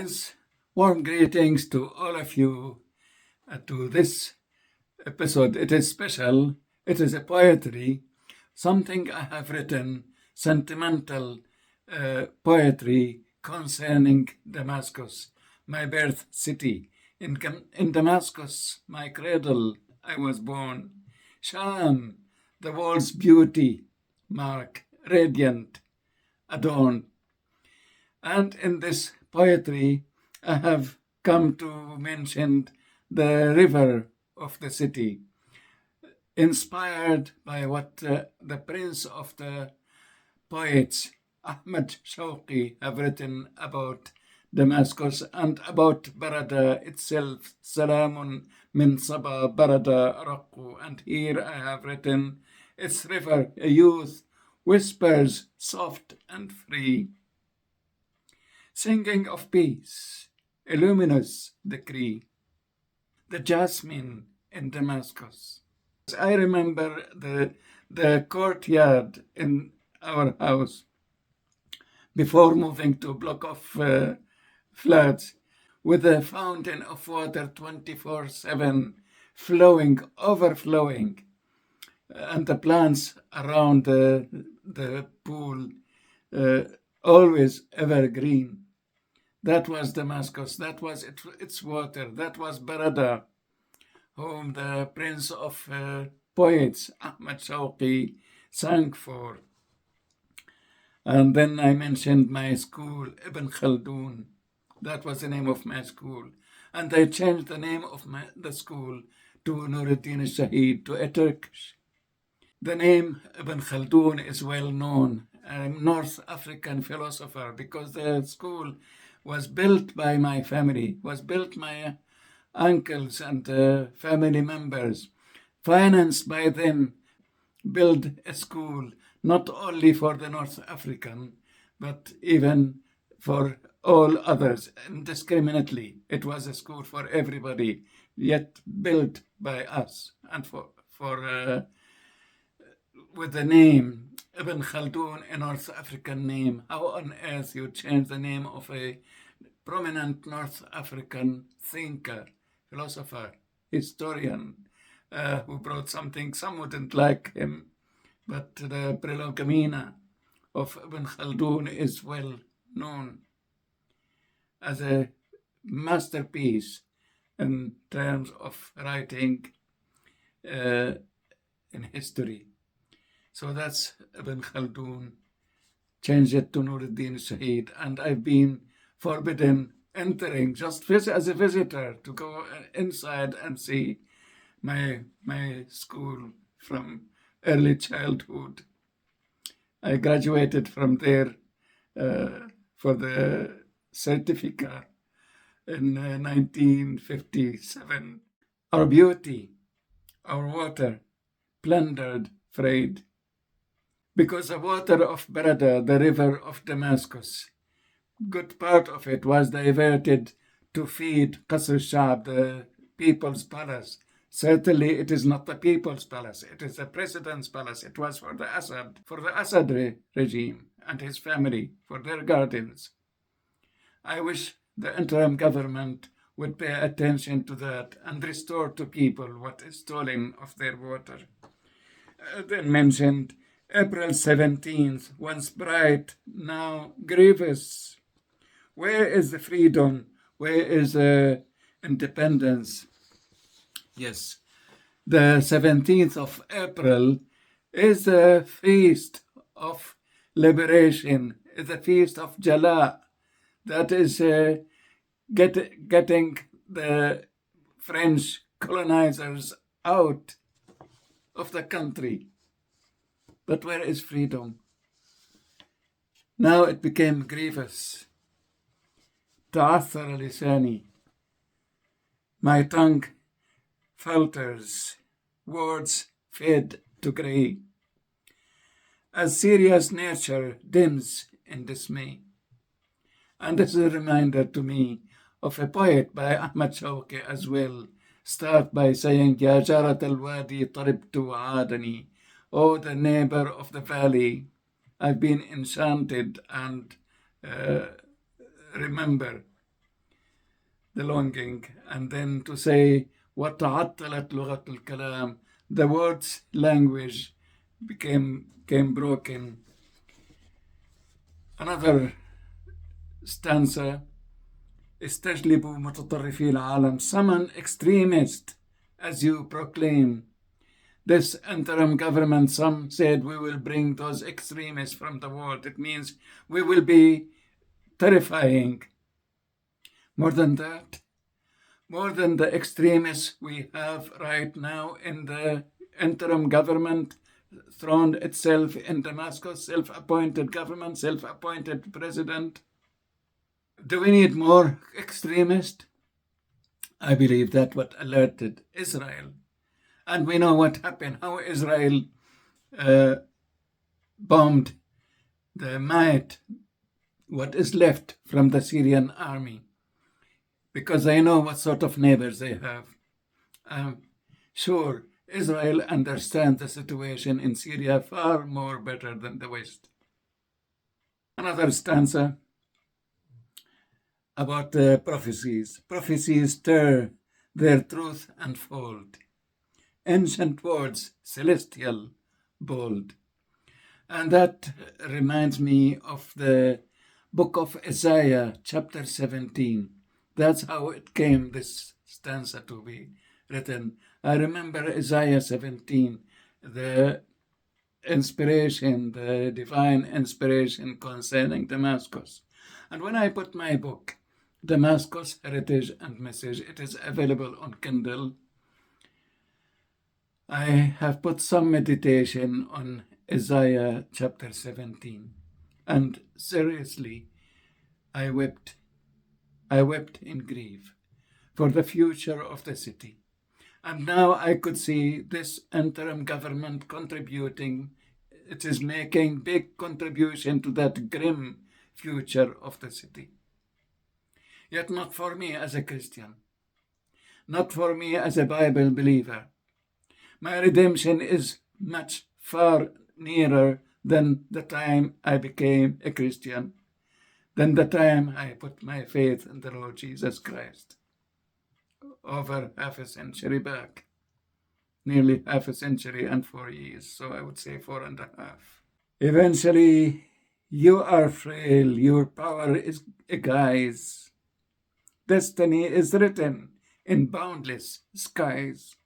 friends, warm greetings to all of you to this episode. It is special. It is a poetry, something I have written, sentimental poetry concerning Damascus, my birth city. In Damascus, my cradle, I was born. Sham, the world's beauty, mark, radiant, adorned. And in this poetry, I have come to mention the river of the city, inspired by what the prince of the poets, Ahmad Shawqi, have written about Damascus and about Barada itself. Salamun min Saba Barada Raqu. And here I have written its river, a youth, whispers soft and free, singing of peace, a luminous decree. The jasmine in Damascus. I remember the courtyard in our house before moving to a block of flats with a fountain of water 24/7 flowing, overflowing, and the plants around the pool always evergreen. That was Damascus. That was its water. That was Barada, whom the prince of poets, Ahmad Shawqi, sang for. And then I mentioned my school, Ibn Khaldun. That was the name of my school. And I changed the name of the school to Nuruddin al-Shahid, to a Turkish. The name Ibn Khaldun is well known, a North African philosopher, because the school was built by my family, was built by my uncles and family members, financed by them, build a school, not only for the North African, but even for all others, indiscriminately. It was a school for everybody, yet built by us, and with the name Ibn Khaldun, a North African name. How on earth you change the name of a prominent North African thinker, philosopher, historian, who brought something some wouldn't like him, but the Prolegomena of Ibn Khaldun is well known as a masterpiece in terms of writing in history. So that's Ibn Khaldun. Changed it to Nuruddin al-Shahid, and I've been forbidden entering, just as a visitor, to go inside and see my school from early childhood. I graduated from there for the certificate in 1957. Our beauty, our water, plundered, frayed. Because the water of Barada, the river of Damascus, good part of it was diverted to feed Qasr al-Shab, the people's palace. Certainly it is not the people's palace, it is the president's palace. It was for the Assad regime and his family, for their gardens. I wish the interim government would pay attention to that and restore to people what is stolen of their water. Then mentioned April 17th, once bright, now grievous. Where is the freedom? Where is the independence? Yes, the 17th of April is the feast of liberation, is the feast of Jala. That is getting the French colonizers out of the country. But where is freedom? Now it became grievous. تعثر لساني. My tongue falters, words fade to grey, as serious nature dims in dismay. And this is a reminder to me of a poet by Ahmad Shawqi as well. Start by saying, Ya Jarat al-Wadi taribtu wa'adani. Oh, the neighbor of the valley, I've been enchanted and remember the longing, and then to say وَتَعَطَّلَتْ لُغَةُ الْكَلَامِ, the words language became broken. Another stanza, استجلبوا متطرفي العالم, summon extremists as you proclaim. This interim government, some said, we will bring those extremists from the world. It means we will be terrifying. More than that, more than the extremists we have right now in the interim government thrown itself in Damascus, self-appointed government, self-appointed president. Do we need more extremists? I believe that what alerted Israel. And we know what happened, how Israel bombed the might, what is left from the Syrian army, because they know what sort of neighbors they have. Sure, Israel understands the situation in Syria far more better than the West. Another stanza about the prophecies. Prophecies stir their truth unfold. Ancient words, celestial, bold. And that reminds me of the book of Isaiah, chapter 17. That's how it came, this stanza to be written. I remember Isaiah 17, the inspiration, the divine inspiration concerning Damascus. And when I put my book, Damascus, Heritage and Message, it is available on Kindle. I have put some meditation on Isaiah chapter 17. And seriously, I wept. I wept in grief for the future of the city. And now I could see this interim government contributing. It is making big contribution to that grim future of the city. Yet not for me as a Christian, not for me as a Bible believer. My redemption is much far nearer than the time I became a Christian, than the time I put my faith in the Lord Jesus Christ. Over half a century back, nearly half a century and 4 years, so I would say 4.5. Eventually, you are frail, your power is a guise. Destiny is written in boundless skies.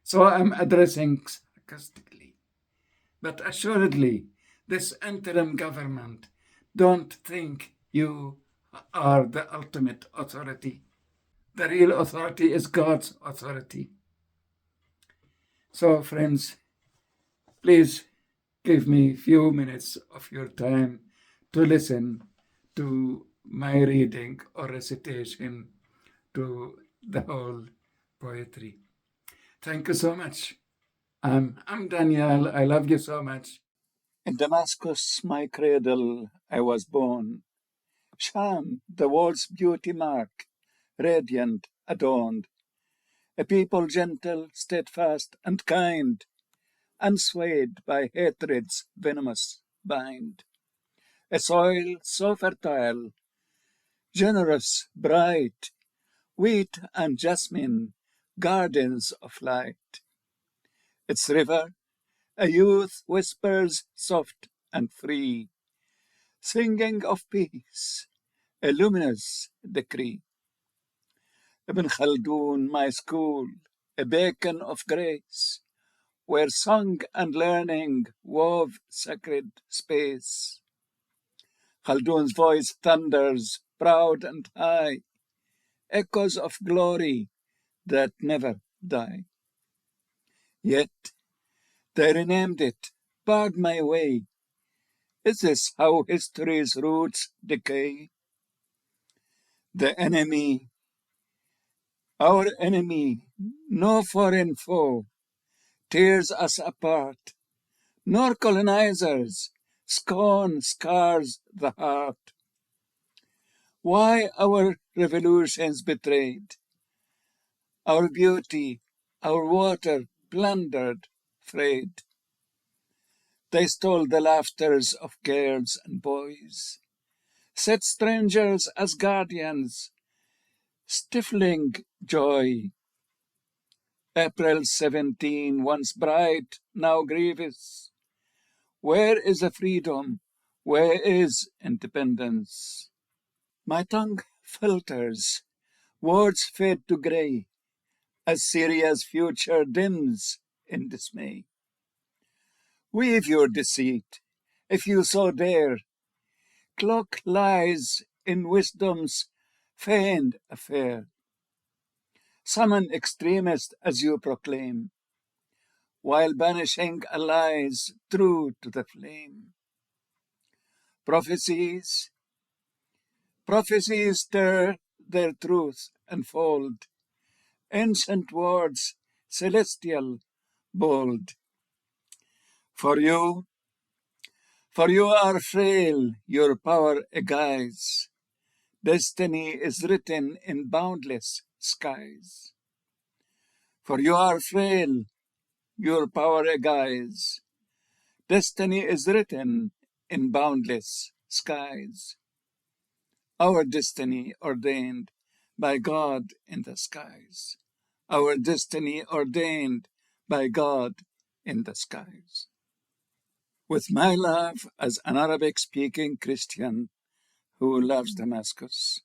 So I'm addressing sarcastically, but assuredly, this interim government, don't think you are the ultimate authority. The real authority is God's authority. So, friends, please give me a few minutes of your time to listen to my reading or recitation to the whole poetry. Thank you so much. I'm Daniel. I love you so much. In Damascus, my cradle, I was born. Sham, the world's beauty mark, radiant, adorned. A people gentle, steadfast, and kind, unswayed by hatred's venomous bind. A soil so fertile, generous, bright, wheat and jasmine, gardens of light. Its river, a youth whispers soft and free, singing of peace, a luminous decree. Ibn Khaldun, my school, a beacon of grace, where song and learning wove sacred space. Khaldun's voice thunders, proud and high, echoes of glory that never die. Yet they renamed it, barred my way. Is this how history's roots decay? The enemy, our enemy, no foreign foe, tears us apart, nor colonizers, scorn scars the heart. Why our revolutions betrayed, our beauty, our water plundered, frayed? They stole the laughters of girls and boys, set strangers as guardians, Stifling joy, April 17, once bright, now grievous. Where is the freedom? Where is independence? My tongue filters, words fade to grey, as Syria's future dims in dismay. Weave your deceit, if you so dare, cloak lies in wisdom's feigned affair. Summon extremists as you proclaim, while banishing allies true to the flame. Prophecies stir their truth unfold, ancient words, celestial, bold. For you are frail, your power a guise. Destiny is written in boundless skies. For you are frail, your power a guise. Destiny is written in boundless skies. Our destiny ordained by God in the skies. Our destiny ordained by God in the skies. With my love as an Arabic-speaking Christian who loves Damascus,